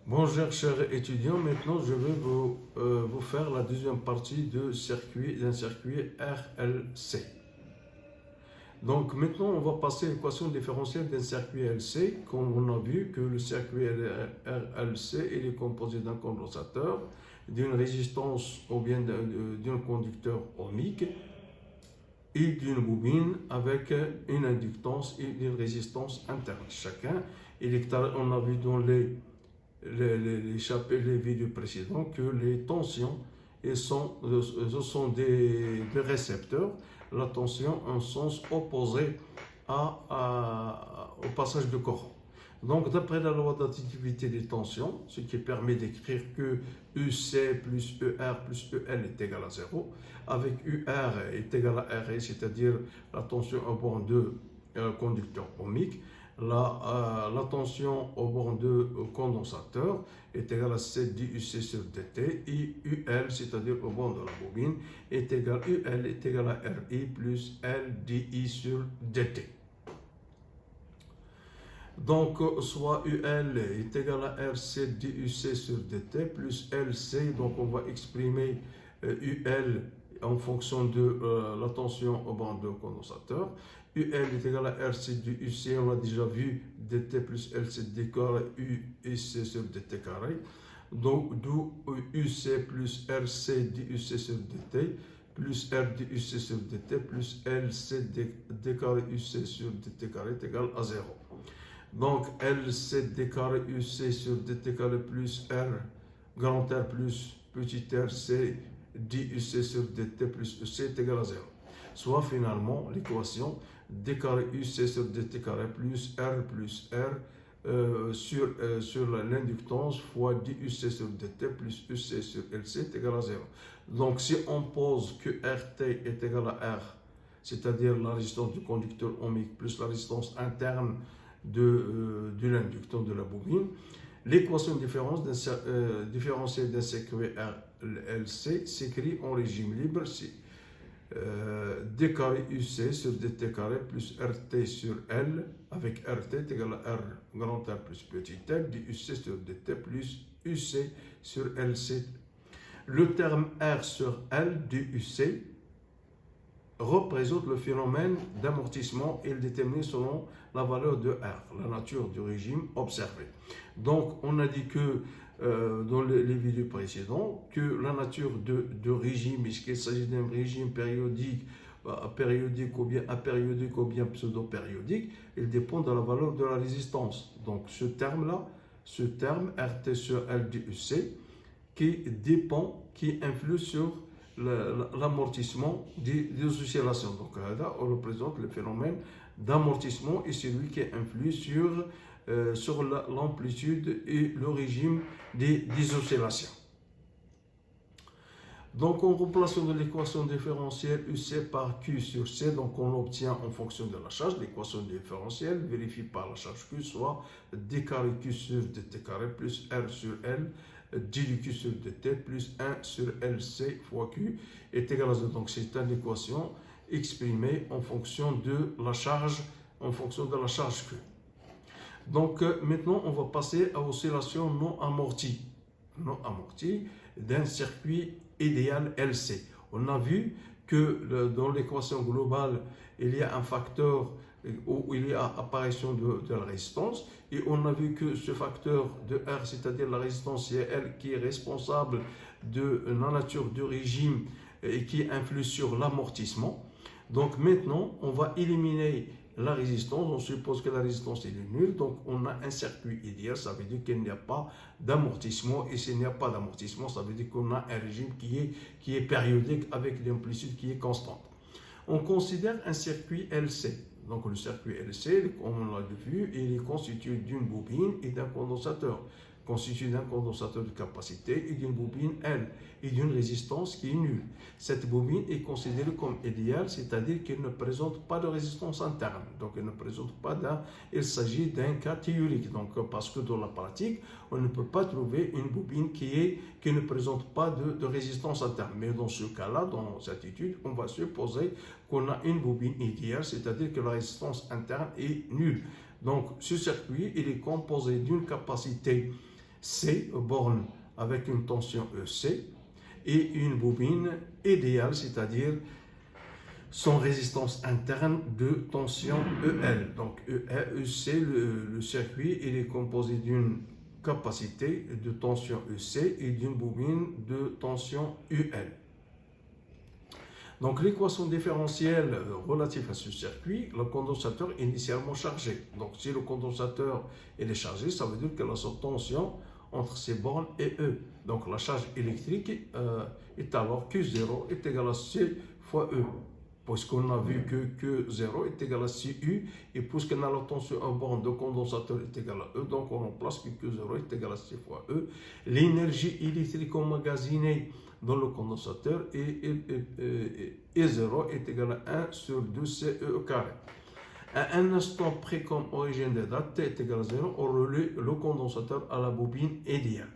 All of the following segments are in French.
Bonjour chers étudiants, maintenant je vais vous faire la deuxième partie d'un circuit RLC. Donc maintenant on va passer à l'équation différentielle d'un circuit LC. Comme on a vu que le circuit RLC il est composé d'un condensateur, d'une résistance ou bien d'un conducteur ohmique et d'une bobine avec une inductance et une résistance interne. Chacun, on a vu dans les vidéos précédentes que les tensions ce sont des récepteurs. La tension en sens opposé au passage de courant. Donc, d'après la loi d'additivité des tensions, ce qui permet d'écrire que UC plus ER plus EL est égal à 0, avec UR est égal à RE, c'est-à-dire la tension au bord de conducteur ohmique, la tension au bord de condensateur est égale à C dIUC sur dt, et UL, c'est-à-dire au bord de la bobine, est égal à RI plus L dI sur dt. Donc, soit UL est égal à RC dIUC sur dt plus LC, donc on va exprimer UL en fonction de la tension au bord de condensateur. UL est égal à RC du UC, on l'a déjà vu, dt plus LC d carré UC sur dt carré. Donc, d'où UC plus RC du UC sur dt plus R du UC sur dt plus LC d carré UC sur dt carré est égal à 0. Donc, LC d carré UC sur dt carré plus R grand R plus petit r c dUC sur dt plus UC est égal à 0. Soit finalement l'équation d carré UC sur dt carré plus R sur l'inductance fois dUC sur dt plus UC sur LC est égal à 0. Donc si on pose que RT est égal à R, c'est-à-dire la résistance du conducteur ohmique plus la résistance interne de l'inducteur de la bobine, l'équation différentielle d'un circuit RLC s'écrit en régime libre si d carré UC sur dt carré plus RT sur L avec RT est égal à R grand R plus petit r dUC sur dt plus UC sur LC. Le terme R sur L dUC représente le phénomène d'amortissement et le détermine selon la valeur de R, la nature du régime observé. Donc, on a dit que dans les vidéos précédentes, que la nature de régime, puisqu'il s'agit d'un régime périodique ou bien apériodique ou bien pseudo-périodique, il dépend de la valeur de la résistance. Donc, ce terme RT sur L dUC, qui influe sur l'amortissement des oscillations. Donc là, on représente le phénomène d'amortissement et celui qui influe sur l'amplitude et le régime des oscillations. Donc en remplaçant de l'équation différentielle UC par Q sur C, donc on obtient en fonction de la charge, l'équation différentielle vérifie par la charge Q, soit d carré Q sur dt carré plus R sur L d du Q sur dt plus 1 sur LC fois Q est égal à 0. Donc c'est une équation exprimée en fonction de la charge, Q. Donc maintenant on va passer à oscillation non amortie d'un circuit idéal LC. On a vu que dans l'équation globale, il y a un facteur où il y a apparition de la résistance, et on a vu que ce facteur de R, c'est-à-dire la résistance, c'est elle qui est responsable de la nature du régime et qui influe sur l'amortissement. Donc maintenant, on va éliminer la résistance, on suppose que la résistance est nulle, donc on a un circuit idéal, ça veut dire qu'il n'y a pas d'amortissement, et s'il n'y a pas d'amortissement, ça veut dire qu'on a un régime qui est périodique avec l'amplitude qui est constante. On considère un circuit LC. Donc le circuit LC, comme on l'a vu, il est constitué d'une bobine et d'un condensateur, de capacité et d'une bobine L et d'une résistance qui est nulle. Cette bobine est considérée comme idéale, c'est-à-dire qu'elle ne présente pas de résistance interne. Donc il s'agit d'un cas théorique. Donc parce que dans la pratique, on ne peut pas trouver une bobine qui ne présente pas de résistance interne. Mais dans ce cas-là, dans cette étude, on va supposer qu'on a une bobine idéale, c'est-à-dire que la résistance interne est nulle. Donc ce circuit, il est composé d'une capacité C, borne avec une tension EC, et une bobine idéale, c'est-à-dire sans résistance interne de tension EL. Donc EC, le circuit, il est composé d'une capacité de tension EC et d'une bobine de tension UL. Donc l'équation différentielle relative à ce circuit, le condensateur est initialement chargé. Donc si le condensateur est chargé, ça veut dire que la tension entre ces bornes et E. Donc la charge électrique est alors Q0 est égal à C fois E. Puisqu'on a vu que Q0 est égal à CU, et puisqu'on a la tension en borne de condensateur est égal à E, donc on remplace que Q0 est égal à C fois E. L'énergie électrique emmagasinée dans le condensateur et 0 est égal à 1 sur 2 CE au carré. À un instant près comme origine des dates, T est égal à 0, on relie le condensateur à la bobine idéale.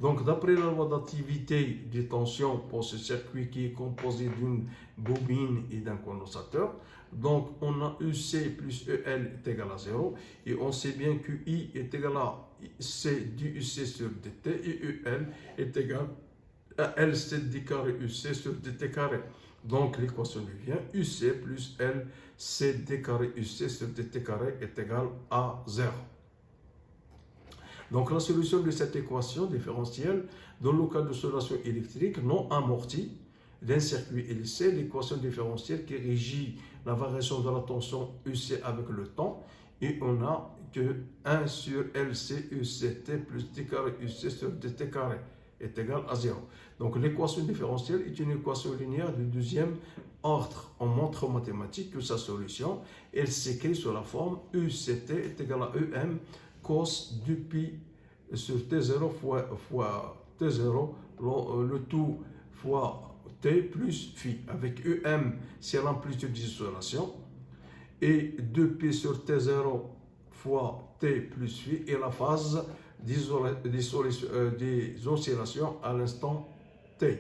Donc, d'après la loi d'activité des tensions pour ce circuit qui est composé d'une bobine et d'un condensateur, donc on a UC plus EL est égal à 0, et on sait bien que I est égal à C du UC sur dt, et UL est égal à LC d carré UC sur dt carré. Donc, l'équation devient UC plus LC d carré UC sur dt carré est égal à 0. Donc, la solution de cette équation différentielle, dans le cas de solution électrique non amortie d'un circuit LC, l'équation différentielle qui régit la variation de la tension UC avec le temps, et on a que 1 sur LC UCT plus d carré UC sur dt carré est égal à 0. Donc, l'équation différentielle est une équation linéaire de deuxième ordre. On montre en mathématiques que sa solution, elle s'écrit sous la forme UCT est égal à EM cos du pi sur T0 fois T0, le tout fois T plus phi, avec EM, c'est l'amplitude d'isolation, et 2pi sur T0 fois T plus phi est la phase des oscillations à l'instant T.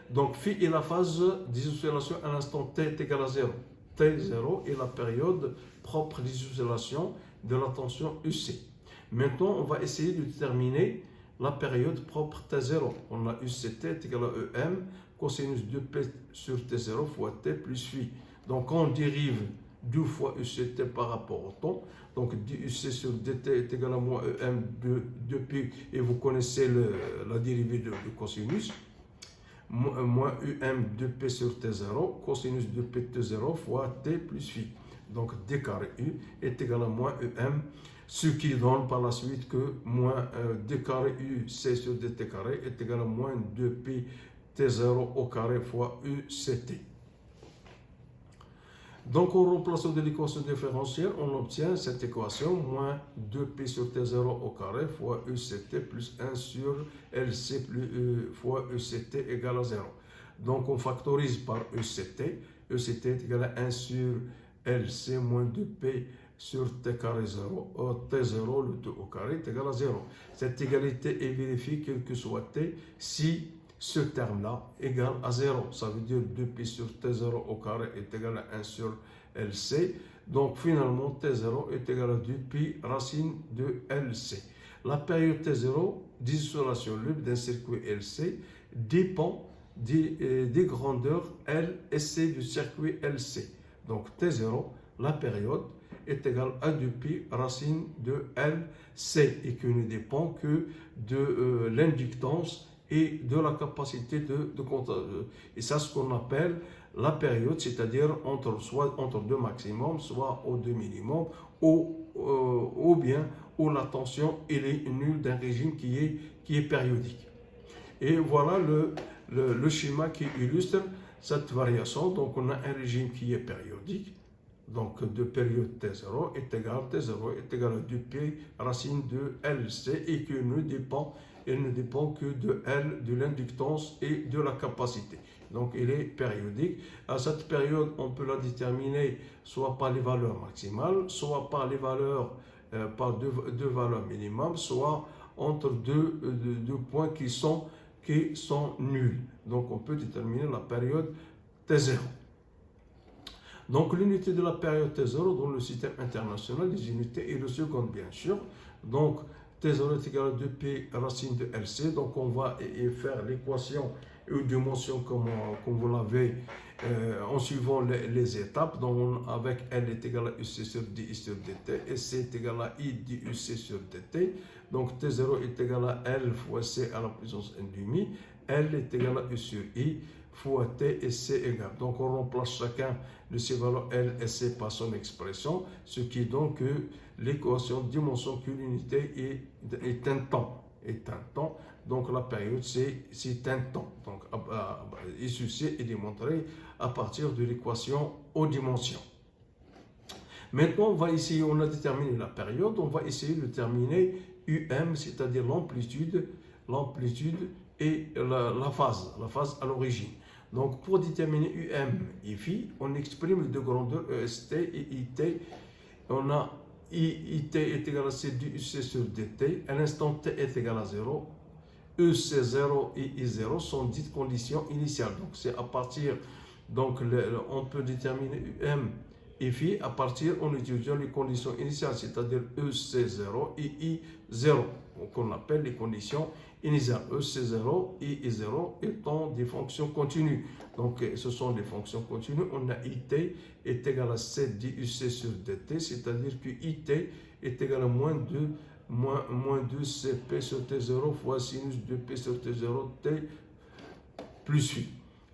Donc, phi est la phase des oscillations à l'instant T est égal à 0. T0 est la période propre des oscillations de la tension UC. Maintenant, on va essayer de déterminer la période propre T0. On a UCT est égal à EM cosinus 2P sur T0 fois T plus phi. Donc, on dérive 2 fois UCT par rapport au temps. Donc, UC sur dt est égal à moins EM de pi, et vous connaissez la dérivée de cosinus. Moins UM de P sur T0, cosinus de P T0 fois T plus phi. Donc, d carré U est égal à moins EM, ce qui donne par la suite que moins d carré U C sur dt carré est égal à moins 2pi T0 au carré fois UCT. Donc, en remplaçant de l'équation différentielle, on obtient cette équation, moins 2pi sur T0 au carré fois UCT plus 1 sur LC fois UCT égale à 0. Donc, on factorise par UCT. UCT est égal à 1 sur LC moins 2P sur T carré 0. T0, le tout au carré, est égal à 0. Cette égalité est vérifiée quel que soit T si ce terme-là égale à 0. Ça veut dire 2pi sur T0 au carré est égal à 1 sur LC. Donc finalement, T0 est égal à 2pi racine de LC. La période T0 d'isolation libre d'un circuit LC dépend des grandeurs L et C du circuit LC. Donc T0, la période, est égale à 2pi racine de LC, et qui ne dépend que de l'inductance et de la capacité de contact. Et ça, ce qu'on appelle la période, c'est-à-dire soit entre deux maximums, soit aux deux minimums, ou bien où la tension elle est nulle d'un régime qui est périodique. Et voilà le schéma qui illustre cette variation. Donc, on a un régime qui est périodique. Donc, de période T0 est égal à 2pi racine de LC, et qui ne dépend que de L, de l'inductance et de la capacité. Donc, il est périodique. À cette période, on peut la déterminer soit par les valeurs maximales, soit par les valeurs, par deux valeurs minimales, soit entre deux points qui sont nuls. Donc, on peut déterminer la période T0. Donc, l'unité de la période T0 dans le système international des unités est le second, bien sûr. Donc, T0 est égal à 2P racine de LC. Donc on va faire l'équation ou dimension comme vous l'avez en suivant les étapes. Donc avec L est égal à UC sur DI sur DT et C est égal à I DUC sur DT. Donc T0 est égal à L fois C à la puissance n demi. L est égal à U sur I fois T et C égale. Donc on remplace chacun de ces valeurs L et C par son expression, ce qui donne que l'équation dimension que l'unité est un temps. Donc la période c'est un temps. Donc ceci est démontré à partir de l'équation aux dimensions. Maintenant on va essayer, on a déterminé la période, on va essayer de déterminer UM, c'est-à-dire l'amplitude et la phase à l'origine. Donc pour déterminer UM et phi, on exprime les deux grandeurs EST et IT. On a IT est égal à C du UC sur DT. À l'instant T est égal à 0. EC0 et I0 sont dites conditions initiales. Donc c'est à partir, donc on peut déterminer UM et phi à partir en utilisant les conditions initiales, c'est-à-dire EC0 et I0, qu'on appelle les conditions initiales. EC0 et I0 étant des fonctions continues. Donc ce sont des fonctions continues. On a IT est égal à C DUC sur DT, c'est-à-dire que IT est égal à moins 2 CP sur T0 fois sinus de P sur T0 T plus phi.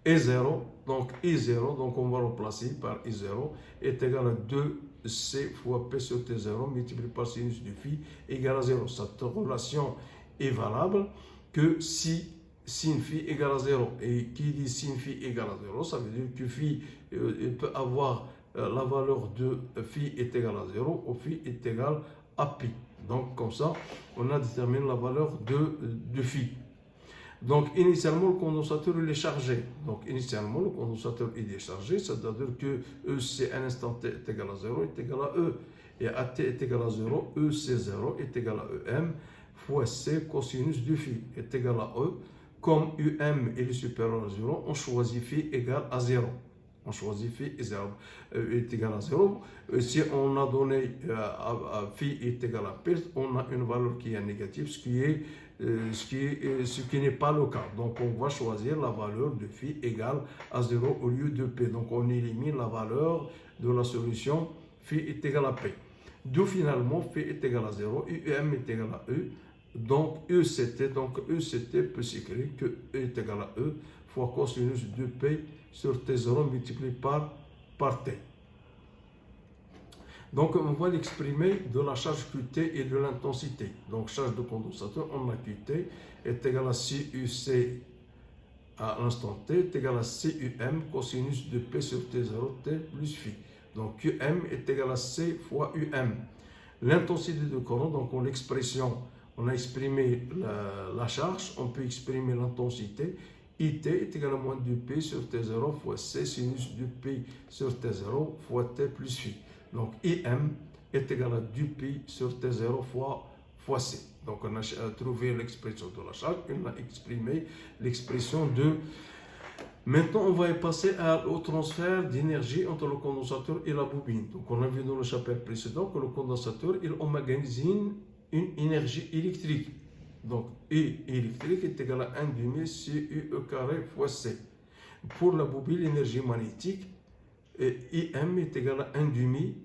I0, donc I0, donc on va remplacer par I0, est égal à 2C fois P sur T0 multiplié par sinus de phi égale à 0. Cette relation est valable que si sin phi égale à 0. Et qui dit sin phi égale à 0, ça veut dire que phi peut avoir la valeur de phi est égal à 0 ou phi est égal à pi. Donc comme ça, on a déterminé la valeur de phi. Donc initialement le condensateur il est chargé. Donc initialement le condensateur il est chargé, c'est-à-dire que EC à l'instant T est égal à 0 est égal à E. Et AT est égal à 0, EC0 est égal à EM fois C cosinus du phi est égal à E. Comme UM est supérieur à 0, on choisit phi égal à 0. On choisit phi est égal à 0. Si on a donné phi est égal à P, on a une valeur qui est négative, ce qui n'est pas le cas. Donc on va choisir la valeur de phi égale à 0 au lieu de P. Donc on élimine la valeur de la solution phi est égal à P. D'où finalement phi est égal à 0 et UM est égal à E. Donc ECT peut s'écrire que E est égal à E fois cosinus de P sur T0 multiplié par T. Donc on va l'exprimer de la charge QT et de l'intensité. Donc charge de condensateur, on a QT est égal à CUC à l'instant T est égal à CUM cosinus de P sur T0 T plus phi. Donc QM est égal à C fois UM. L'intensité de courant, donc en l'expression, on a exprimé la charge, on peut exprimer l'intensité. IT est égal à moins 2P sur T0 fois C sinus de P sur T0 fois T plus phi. Donc IM est égal à 2P sur T0 fois C. Donc on a trouvé l'expression de la charge, on a exprimé l'expression de... Maintenant on va passer au transfert d'énergie entre le condensateur et la bobine. Donc on a vu dans le chapitre précédent que le condensateur il emmagasine une énergie électrique. Donc E électrique est égal à 1 demi CUE carré fois C. Pour la bobine, l'énergie magnétique, IM est égal à 1 demi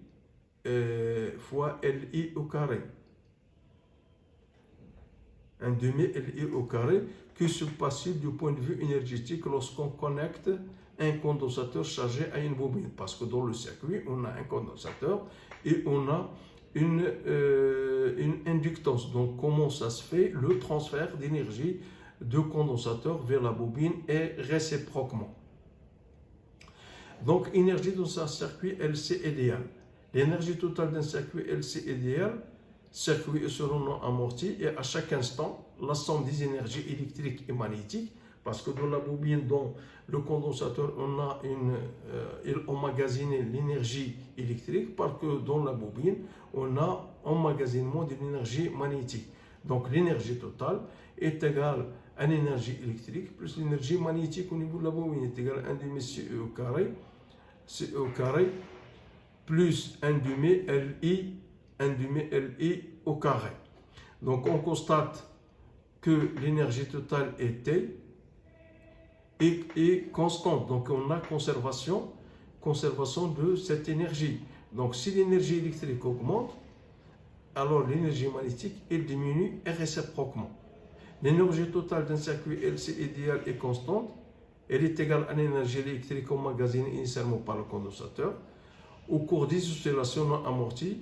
fois LI au carré. 1 demi LI au carré qui se passe du point de vue énergétique lorsqu'on connecte un condensateur chargé à une bobine. Parce que dans le circuit, on a un condensateur et on a une inductance. Donc, comment ça se fait? Le transfert d'énergie de condensateur vers la bobine est réciproquement. Donc, énergie dans un circuit LC idéal. L'énergie totale d'un circuit LC idéal, circuit est selon amorti, et à chaque instant, la somme des énergies électriques et magnétiques, parce que dans la bobine, dans le condensateur, on a il emmagasine l'énergie électrique, parce que dans la bobine, on a emmagasinement de l'énergie magnétique. Donc l'énergie totale est égale à l'énergie électrique plus l'énergie magnétique au niveau de la bobine est égale à 1 demi CE au carré plus 1 demi LI au carré. Donc on constate que l'énergie totale est T et constante. Donc on a conservation de cette énergie. Donc si l'énergie électrique augmente, alors l'énergie magnétique elle diminue et réciproquement. L'énergie totale d'un circuit LC idéal est constante. Elle est égale à l'énergie électrique emmagasinée initialement par le condensateur. Au cours des oscillations non amorties,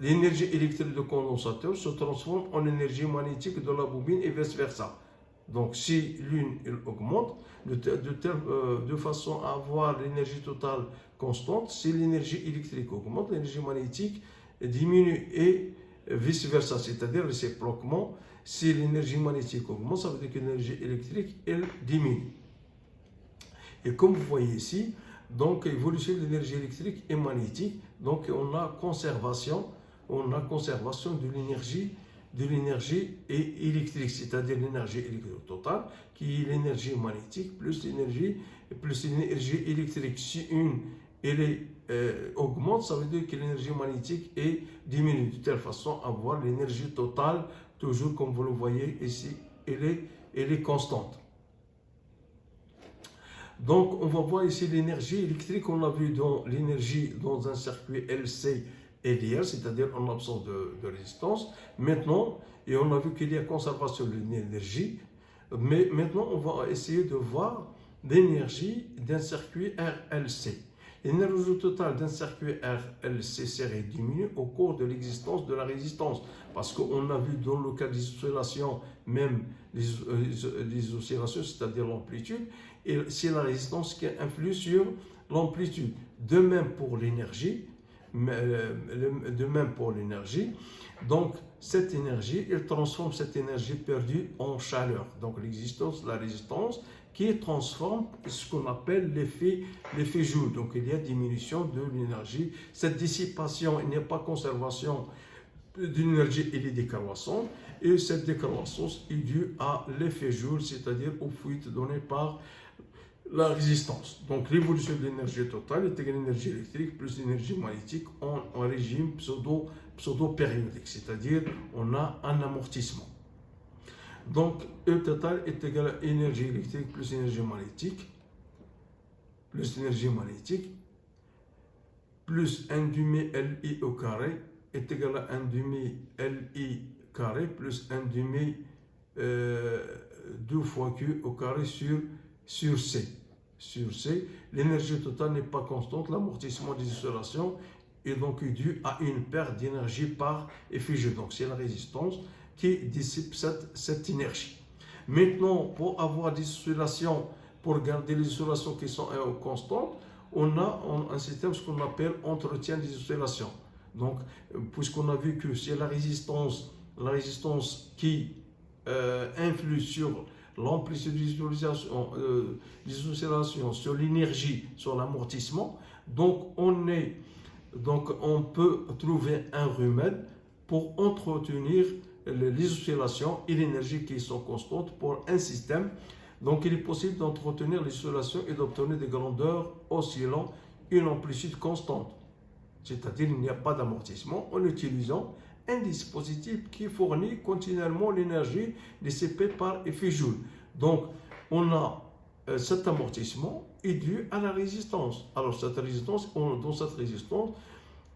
l'énergie électrique du condensateur se transforme en énergie magnétique de la bobine et vice-versa. Donc si l'une augmente, de façon à avoir l'énergie totale constante, si l'énergie électrique augmente, l'énergie magnétique diminue et vice-versa, c'est-à-dire réciproquement, si l'énergie magnétique augmente, ça veut dire que l'énergie électrique, elle diminue. Et comme vous voyez ici, donc évolution de l'énergie électrique et magnétique, donc on a conservation de l'énergie électrique, c'est-à-dire l'énergie électrique totale, qui est l'énergie magnétique plus l'énergie électrique. Si une augmente, ça veut dire que l'énergie magnétique est diminue. De telle façon, avoir l'énergie totale, toujours comme vous le voyez ici, elle est constante. Donc, on va voir ici l'énergie électrique. On a vu dans l'énergie dans un circuit LC et DL, c'est-à-dire en absence de résistance. Maintenant, et on a vu qu'il y a conservation de l'énergie. Mais maintenant, on va essayer de voir l'énergie d'un circuit RLC. L'énergie totale d'un circuit RLC serait diminuée au cours de l'existence de la résistance. Parce qu'on a vu dans le cas des oscillations, même les oscillations, c'est-à-dire l'amplitude, et c'est la résistance qui influe sur l'amplitude. De même pour l'énergie. Donc, cette énergie, elle transforme cette énergie perdue en chaleur. Donc, l'existence de la résistance qui transforme ce qu'on appelle l'effet Joule. Donc, il y a diminution de l'énergie. Cette dissipation, il n'y a pas conservation d'une énergie, elle est décroissante. Et cette décroissance est due à l'effet Joule, c'est-à-dire aux fuites données par la résistance. Donc l'évolution de l'énergie totale est égale à l'énergie électrique plus l'énergie magnétique en régime pseudo-périodique, c'est-à-dire on a un amortissement. Donc E total est égal à énergie électrique plus énergie magnétique plus 1 demi Li au carré est égal à 1 demi Li carré plus 1 demi 2 fois Q au carré sur C. L'énergie totale n'est pas constante, l'amortissement des oscillations est donc dû à une perte d'énergie par effet Joule. Donc c'est la résistance qui dissipe cette énergie. Maintenant, pour avoir des oscillations, pour garder les oscillations qui sont constantes, on a un système ce qu'on appelle entretien des oscillations. Donc, puisqu'on a vu que c'est la résistance qui influe sur l'amplitude des oscillations, sur l'énergie, sur l'amortissement. Donc, on peut trouver un remède pour entretenir les oscillations et l'énergie qui sont constantes pour un système. Donc, il est possible d'entretenir les oscillations et d'obtenir des grandeurs oscillant une amplitude constante. C'est-à-dire qu'il n'y a pas d'amortissement en utilisant un dispositif qui fournit continuellement l'énergie dissipée par effet Joule. Donc, on a cet amortissement est dû à la résistance. Alors, dans cette résistance,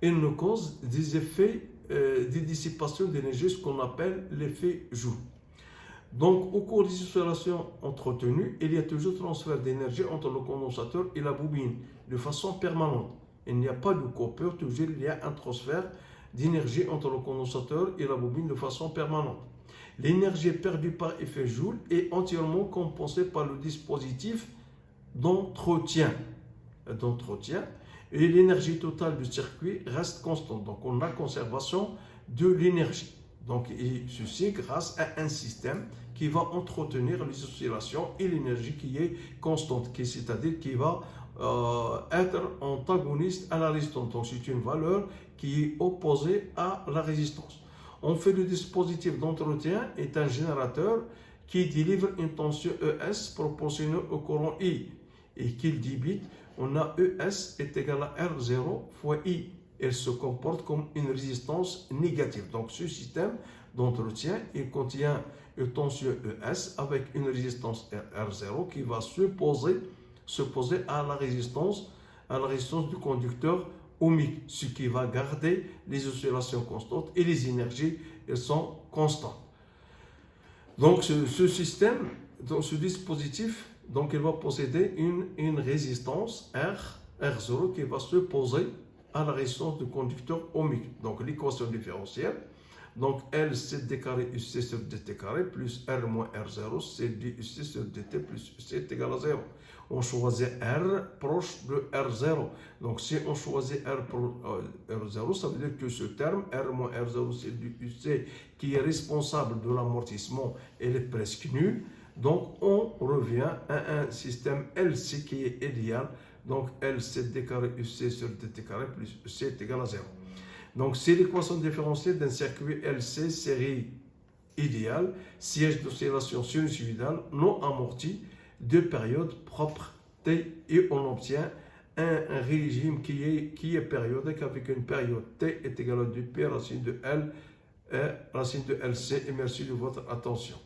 elle nous cause des effets, des dissipations d'énergie, ce qu'on appelle l'effet Joule. Donc, au cours des oscillations entretenues, il y a toujours transfert d'énergie entre le condensateur et la bobine de façon permanente. Il n'y a pas de coupure, toujours il y a un transfert d'énergie entre le condensateur et la bobine de façon permanente. L'énergie perdue par effet Joule est entièrement compensée par le dispositif d'entretien. Et l'énergie totale du circuit reste constante. Donc, on a conservation de l'énergie. Donc, et ceci grâce à un système qui va entretenir les oscillations et l'énergie qui est constante, c'est-à-dire qui va être antagoniste à la résistance. Donc, c'est une valeur qui est opposée à la résistance. On fait le dispositif d'entretien est un générateur qui délivre une tension ES proportionnelle au courant I et qu'il débite. On a ES est égal à R0 fois I. Elle se comporte comme une résistance négative. Donc, ce système d'entretien. Il contient une tension ES avec une résistance R0 qui va se poser à la résistance du conducteur ohmique, ce qui va garder les oscillations constantes et les énergies elles sont constantes. Donc ce système, dans ce dispositif, donc il va posséder une résistance R0 qui va se poser à la résistance du conducteur ohmique. Donc l'équation différentielle, donc L CD carré UC sur DT carré plus R moins R0 CD UC sur DT plus UC est égal à 0. On choisit R proche de R0. Donc si on choisit R0, ça veut dire que ce terme R moins R0 c'est du UC qui est responsable de l'amortissement, elle est presque nulle. Donc on revient à un système LC qui est idéal. Donc LC d carré UC sur dt carré plus UC est égal à 0. Donc c'est l'équation différentielle d'un circuit LC série idéale, siège d'oscillation sinusoïdale non amorti de période propre T, et on obtient un régime qui est périodique avec une période T est égale à 2P racine de L racine de LC, et merci de votre attention.